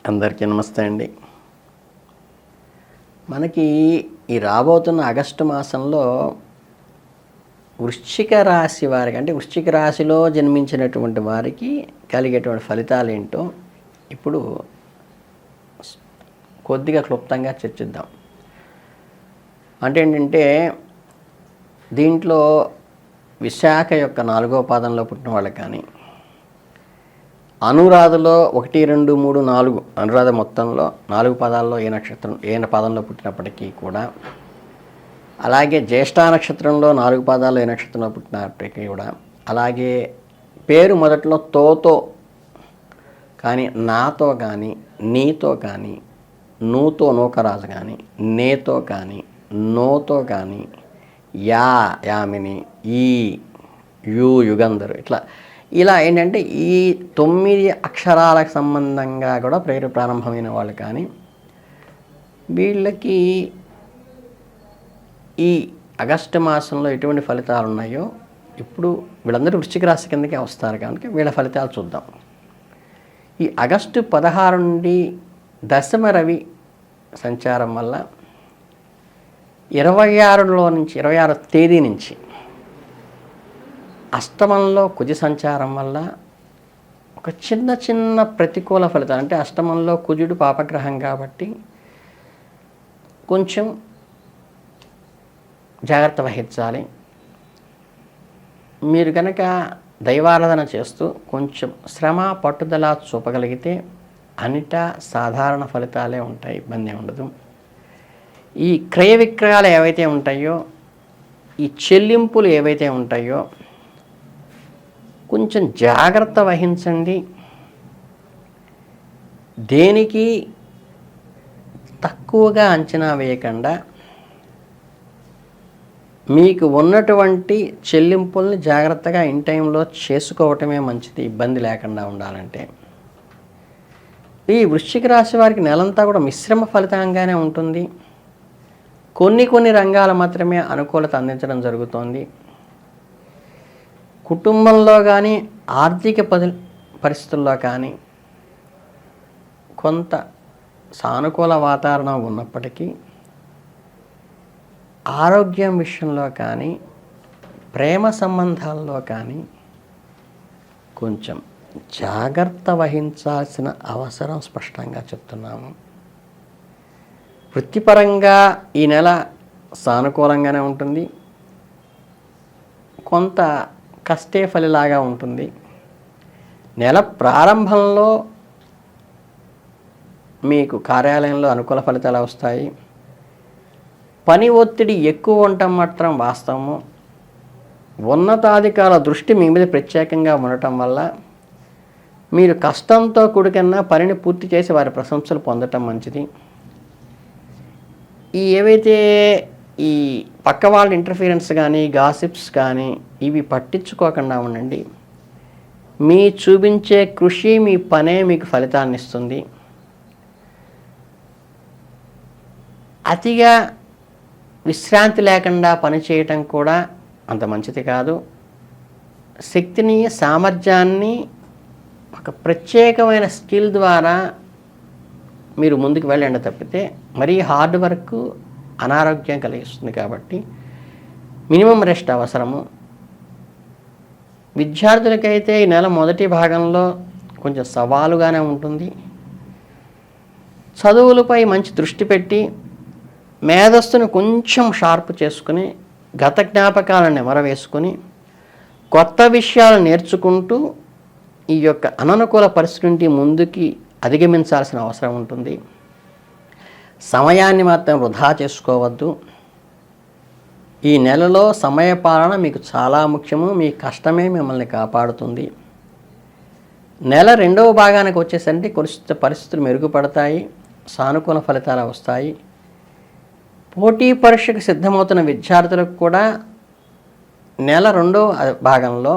అందరికీ నమస్తే అండి. మనకి ఈ రాబోతున్న ఆగస్టు మాసంలో వృశ్చిక రాశి వారికి, అంటే వృశ్చిక రాశిలో జన్మించినటువంటి వారికి కలిగేటువంటి ఫలితాలు ఏంటో ఇప్పుడు కొద్దిగా క్లుప్తంగా చర్చిద్దాం. అంటే ఏంటంటే దీంట్లో విశాఖ యొక్క 4వ పాదంలో పుట్టిన వాళ్ళకి కానీ, అనురాధలో 1, 2, 3, 4 అనురాధ మొత్తంలో 4 పదాల్లో ఏ పదంలో పుట్టినప్పటికీ కూడా, అలాగే జ్యేష్ఠ నక్షత్రంలో 4 పదాల్లో ఏ నక్షత్రంలో పుట్టినప్పటికీ కూడా, అలాగే పేరు మొదట్లో తోతో కానీ, నాతో కానీ, నీతో కానీ, నూతో నూకరాజు కానీ, నేతో కానీ, నోతో కానీ, యామిని, ఈ యుగంధరు, ఇలా ఏంటంటే ఈ 9 అక్షరాలకు సంబంధంగా కూడా పేరు ప్రారంభమైన వాళ్ళు కానీ, వీళ్ళకి ఈ ఆగస్టు మాసంలో ఎటువంటి ఫలితాలు ఉన్నాయో ఇప్పుడు వీళ్ళందరూ వృశ్చిక రాశి కిందకే వస్తారు కనుక వీళ్ళ ఫలితాలు చూద్దాం. ఈ ఆగస్టు 16 నుండి దశమ రవి సంచారం వల్ల 26వ తేదీ నుంచి అష్టమంలో కుజ సంచారం వల్ల ఒక చిన్న ప్రతికూల ఫలితాలు, అంటే అష్టమంలో కుజుడు పాపగ్రహం కాబట్టి కొంచెం జాగ్రత్త వహించాలి. మీరు కనుక దైవారాధన చేస్తూ కొంచెం శ్రమ పట్టుదల చూపగలిగితే అన్నిటా సాధారణ ఫలితాలే ఉంటాయి, ఇబ్బంది ఉండదు. ఈ క్రయ విక్రయాలు ఏవైతే ఉంటాయో, ఈ చెల్లింపులు ఏవైతే ఉంటాయో కొంచెం జాగ్రత్త వహించండి. దేనికి తక్కువగా అంచనా వేయకుండా మీకు ఉన్నటువంటి చెల్లింపుల్ని జాగ్రత్తగా ఇన్ టైంలో చేసుకోవటమే మంచిది, ఇబ్బంది లేకుండా ఉండాలంటే. ఈ వృశ్చిక రాశి వారికి నెలంతా కూడా మిశ్రమ ఫలితంగానే ఉంటుంది. కొన్ని రంగాలు మాత్రమే అనుకూలత అందించడం జరుగుతోంది. కుటుంబంలో కానీ, ఆర్థిక పరిస్థితుల్లో కానీ కొంత సానుకూల వాతావరణం ఉన్నప్పటికీ, ఆరోగ్యం విషయంలో కానీ, ప్రేమ సంబంధాల్లో కానీ కొంచెం జాగ్రత్త వహించాల్సిన అవసరం స్పష్టంగా చెప్తున్నాము. వృత్తిపరంగా ఈ నెల సానుకూలంగానే ఉంటుంది, కొంత కష్టే ఫలిలాగా ఉంటుంది. నెల ప్రారంభంలో మీకు కార్యాలయంలో అనుకూల ఫలితాలు వస్తాయి. పని ఒత్తిడి ఎక్కువ ఉండటం మాత్రం వాస్తవము. ఉన్నతాధికారుల దృష్టి మీ మీద ప్రత్యేకంగా ఉండటం వల్ల మీరు కష్టంతో కూడుకున్న పనిని పూర్తి చేసి వారి ప్రశంసలు పొందటం మంచిది. ఏవైతే ఈ పక్క వాళ్ళ ఇంటర్ఫీరెన్స్ కానీ, గాసిప్స్ కానీ ఇవి పట్టించుకోకుండా ఉండండి. మీ చూపించే కృషి, మీ పనే మీకు ఫలితాన్ని ఇస్తుంది. అతిగా విశ్రాంతి లేకుండా పనిచేయటం కూడా అంత మంచిది కాదు. శక్తిని, సామర్థ్యాన్ని ఒక ప్రత్యేకమైన స్కిల్ ద్వారా మీరు ముందుకు వెళ్ళండి తప్పితే మరీ హార్డ్ వర్క్ అనారోగ్యం కలిగిస్తుంది. కాబట్టి మినిమం రెస్ట్ అవసరము. విద్యార్థులకైతే ఈ నెల మొదటి భాగంలో కొంచెం సవాలుగానే ఉంటుంది. చదువులపై మంచి దృష్టి పెట్టి మేధస్సును కొంచెం షార్ప్ చేసుకుని, గత జ్ఞాపకాలను నెమరవేసుకొని కొత్త విషయాలు నేర్చుకుంటూ ఈ యొక్క అననుకూల పరిస్థితి నుండి ముందుకి అధిగమించాల్సిన అవసరం ఉంటుంది. సమయాన్ని మాత్రం వృధా చేసుకోవద్దు. ఈ నెలలో సమయపాలన మీకు చాలా ముఖ్యము. మీ కష్టమే మిమ్మల్ని కాపాడుతుంది. నెల 2వ భాగానికి వచ్చేసరికి పరిస్థితులు మెరుగుపడతాయి, సానుకూల ఫలితాలు వస్తాయి. పోటీ పరీక్షకు సిద్ధమవుతున్న విద్యార్థులకు కూడా నెల 2వ భాగంలో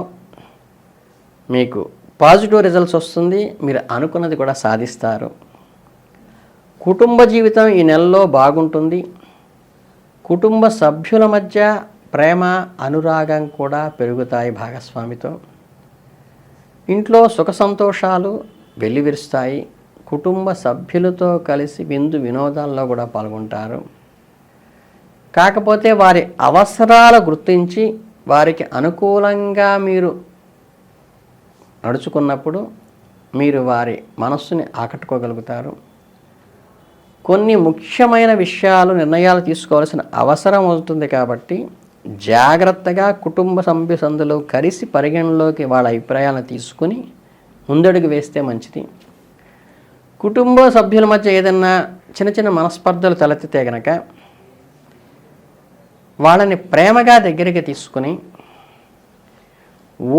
మీకు పాజిటివ్ రిజల్ట్స్ వస్తుంది. మీరు అనుకున్నది కూడా సాధిస్తారు. కుటుంబ జీవితం ఈ నెలలో బాగుంటుంది. కుటుంబ సభ్యుల మధ్య ప్రేమ, అనురాగం కూడా పెరుగుతాయి భాగస్వామితో. ఇంట్లో సుఖ సంతోషాలు వెల్లివిరుస్తాయి. కుటుంబ సభ్యులతో కలిసి విందు వినోదాల్లో కూడా పాల్గొంటారు. కాకపోతే వారి అవసరాలు గుర్తించి వారికి అనుకూలంగా మీరు నడుచుకున్నప్పుడు మీరు వారి మనస్సుని ఆకట్టుకోగలుగుతారు. కొన్ని ముఖ్యమైన విషయాలు నిర్ణయాలు తీసుకోవాల్సిన అవసరం అవుతుంది కాబట్టి జాగ్రత్తగా కుటుంబ సభ్యులందరూ కలిసి పరిగణలోకి వాళ్ళ అభిప్రాయాలను తీసుకుని ముందడుగు వేస్తే మంచిది. కుటుంబ సభ్యుల మధ్య ఏదన్నా చిన్న చిన్న మనస్పర్ధలు తలెత్తితే గనక వాళ్ళని ప్రేమగా దగ్గరికి తీసుకుని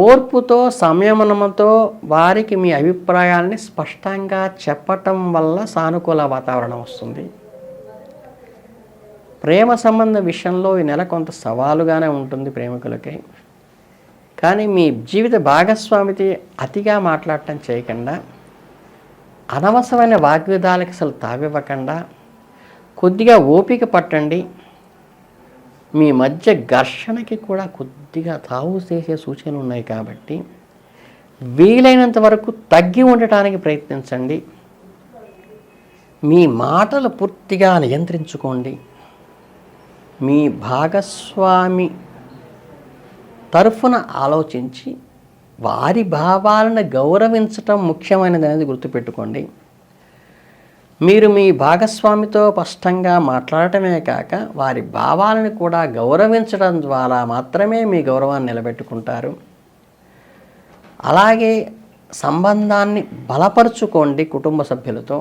ఓర్పుతో సంయమనంతో వారికి మీ అభిప్రాయాల్ని స్పష్టంగా చెప్పటం వల్ల సానుకూల వాతావరణం వస్తుంది. ప్రేమ సంబంధ విషయంలో ఈ నెల కొంత సవాలుగానే ఉంటుంది ప్రేమికులకి. కానీ మీ జీవిత భాగస్వామితో అతిగా మాట్లాడటం చేయకుండా, అనవసరమైన వాగ్విదాలకి అసలు తావివ్వకుండా కొద్దిగా ఓపిక పట్టండి. మీ మధ్య ఘర్షణకి కూడా కొద్దిగా తావు చేసే సూచనలు ఉన్నాయి కాబట్టి వీలైనంత వరకు తగ్గి ఉండటానికి ప్రయత్నించండి. మీ మాటలు పూర్తిగా నియంత్రించుకోండి. మీ భాగస్వామి తరఫున ఆలోచించి వారి భావాలను గౌరవించటం ముఖ్యమైనది అనేది గుర్తుపెట్టుకోండి. మీరు మీ భాగస్వామితో స్పష్టంగా మాట్లాడటమే కాక వారి భావాలను కూడా గౌరవించడం ద్వారా మాత్రమే మీ గౌరవాన్ని నిలబెట్టుకుంటారు. అలాగే సంబంధాన్ని బలపరుచుకోండి కుటుంబ సభ్యులతో.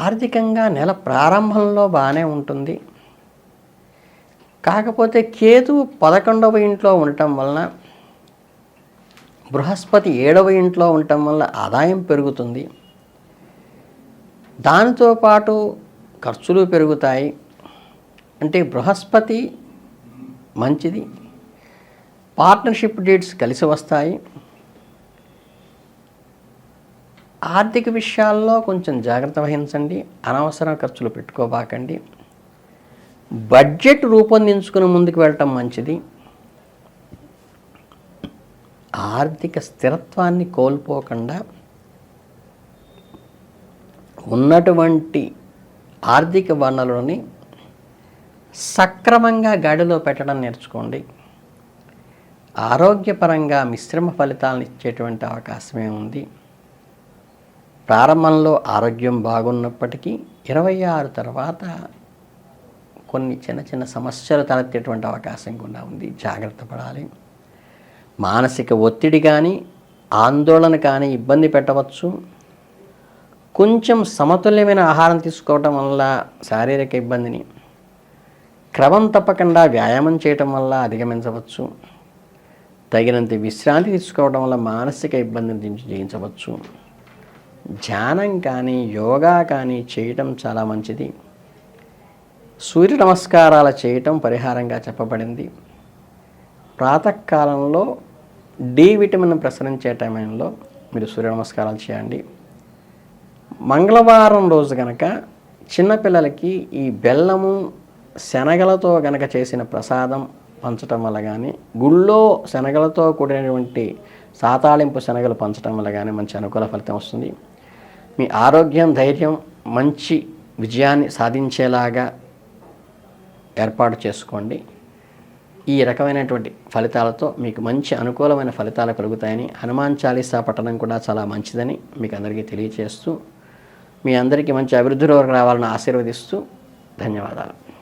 ఆర్థికంగా నెల ప్రారంభంలో బాగానే ఉంటుంది. కాకపోతే కేతువు 11వ ఇంట్లో ఉండటం వలన, బృహస్పతి 7వ ఇంట్లో ఉండటం వల్ల ఆదాయం పెరుగుతుంది. దానితో పాటు ఖర్చులు పెరుగుతాయి. అంటే బృహస్పతి మంచిది. పార్ట్నర్షిప్ డేట్స్ కలిసి వస్తాయి. ఆర్థిక విషయాల్లో కొంచెం జాగ్రత్త వహించండి. అనవసర ఖర్చులు పెట్టుకోబాకండి. బడ్జెట్ రూపొందించుకుని ముందుకు వెళ్ళటం మంచిది. ఆర్థిక స్థిరత్వాన్ని కోల్పోకుండా ఉన్నటువంటి ఆర్థిక వనరులని సక్రమంగా గాడిలో పెట్టడం నేర్చుకోండి. ఆరోగ్యపరంగా మిశ్రమ ఫలితాలను ఇచ్చేటువంటి అవకాశమే ఉంది. ప్రారంభంలో ఆరోగ్యం బాగున్నప్పటికీ 26 తర్వాత కొన్ని చిన్న చిన్న సమస్యలు తలెత్తేటువంటి అవకాశం కూడా ఉంది. జాగ్రత్త పడాలి. మానసిక ఒత్తిడి కానీ ఆందోళన కానీ ఇబ్బంది పెట్టవచ్చు. కొంచెం సమతుల్యమైన ఆహారం తీసుకోవటం వల్ల శారీరక ఇబ్బందిని, క్రమం తప్పకుండా వ్యాయామం చేయటం వల్ల అధిగమించవచ్చు. తగినంత విశ్రాంతి తీసుకోవడం వల్ల మానసిక ఇబ్బందిని జయించవచ్చు. ధ్యానం కానీ యోగా కానీ చేయటం చాలా మంచిది. సూర్య నమస్కారాలు చేయటం పరిహారంగా చెప్పబడింది. ప్రాతకాలంలో డి విటమిన్ ప్రసరించే టైంలో మీరు సూర్య నమస్కారాలు చేయండి. మంగళవారం రోజు కనుక చిన్నపిల్లలకి ఈ బెల్లము శనగలతో కనుక చేసిన ప్రసాదం పంచటం వల్ల కానీ, గుళ్ళో శనగలతో కూడినటువంటి సాతాళింపు శనగలు పంచటం వల్ల కానీ మంచి అనుకూల ఫలితం వస్తుంది. మీ ఆరోగ్యం, ధైర్యం మంచి విజయాన్ని సాధించేలాగా ఏర్పాటు చేసుకోండి. ఈ రకమైనటువంటి ఫలితాలతో మీకు మంచి అనుకూలమైన ఫలితాలు కలుగుతాయని, హనుమాన్ చాలీసా పఠనం కూడా చాలా మంచిదని మీకు అందరికీ తెలియజేస్తూ, మీ అందరికీ మంచి అభివృద్ధిలో రావాలని ఆశీర్వదిస్తూ ధన్యవాదాలు.